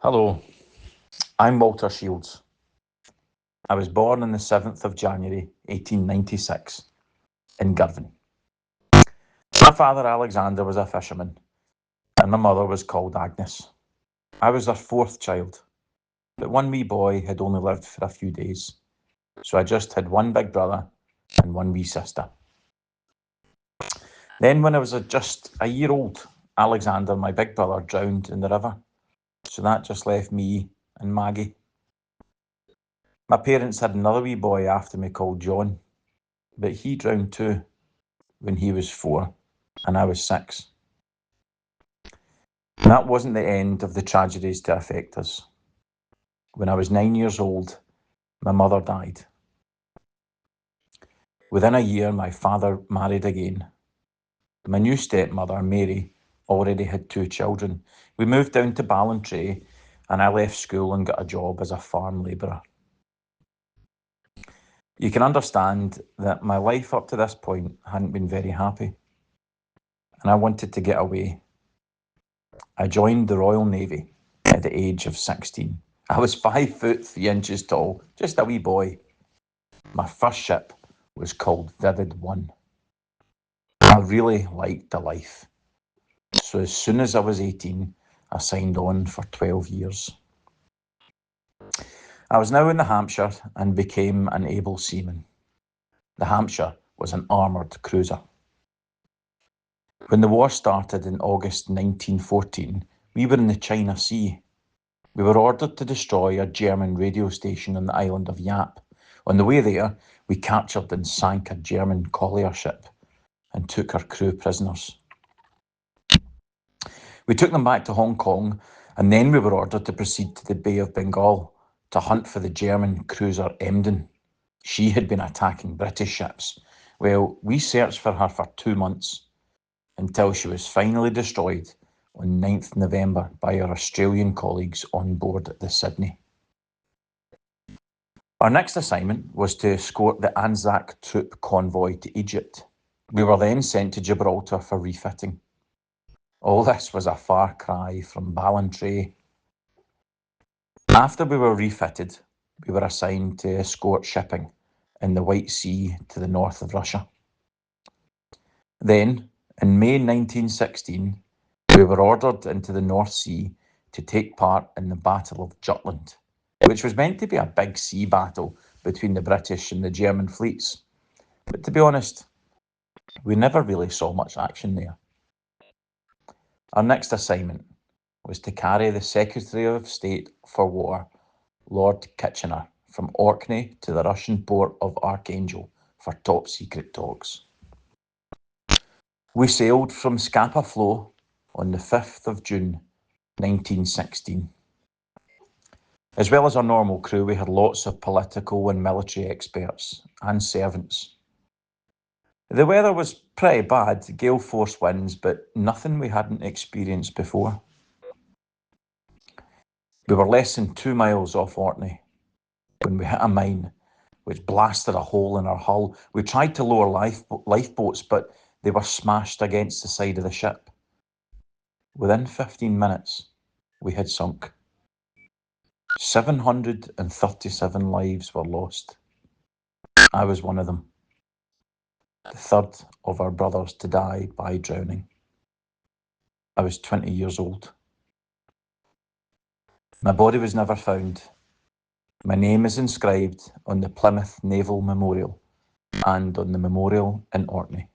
Hello, I'm Walter Shields. I was born on the 7th of January 1896 in Girvan. My father Alexander was a fisherman and my mother was called Agnes. I was their fourth child, but one wee boy had only lived for a few days, so I just had one big brother and one wee sister. Then when I was just a year old, Alexander, my big brother, drowned in the river, so that just left me and Maggie. My parents had another wee boy after me called John, but he drowned too when he was 4 and I was 6. And that wasn't the end of the tragedies to affect us. When I was 9 years old, my mother died. Within a year, my father married again. My new stepmother, Mary, already had 2 children. We moved down to Ballantrae and I left school and got a job as a farm labourer. You can understand that my life up to this point hadn't been very happy, and I wanted to get away. I joined the Royal Navy at the age of 16. I was 5 foot 3 inches tall, just a wee boy. My first ship was called Vivid 1. I really liked the life. So as soon as I was 18, I signed on for 12 years. I was now in the Hampshire and became an able seaman. The Hampshire was an armoured cruiser. When the war started in August 1914, we were in the China Sea. We were ordered to destroy a German radio station on the island of Yap. On the way there, we captured and sank a German collier ship and took our crew prisoners. We took them back to Hong Kong, and then we were ordered to proceed to the Bay of Bengal to hunt for the German cruiser Emden. She had been attacking British ships. Well, we searched for her for 2 months until she was finally destroyed on 9th November by our Australian colleagues on board the Sydney. Our next assignment was to escort the Anzac troop convoy to Egypt. We were then sent to Gibraltar for refitting. All this was a far cry from Ballantrae. After we were refitted, we were assigned to escort shipping in the White Sea to the north of Russia. Then, in May 1916, we were ordered into the North Sea to take part in the Battle of Jutland, which was meant to be a big sea battle between the British and the German fleets. But to be honest, we never really saw much action there. Our next assignment was to carry the Secretary of State for War, Lord Kitchener, from Orkney to the Russian port of Archangel for top secret talks. We sailed from Scapa Flow on the 5th of June 1916. As well as our normal crew, we had lots of political and military experts and servants. The weather was pretty bad, gale force winds, but nothing we hadn't experienced before. We were less than 2 miles off Orkney when we hit a mine, which blasted a hole in our hull. We tried to lower lifeboats, but they were smashed against the side of the ship. Within 15 minutes, we had sunk. 737 lives were lost. I was one of them, the third of our brothers to die by drowning. I was 20 years old. My body was never found. My name is inscribed on the Plymouth Naval Memorial and on the memorial in Orkney.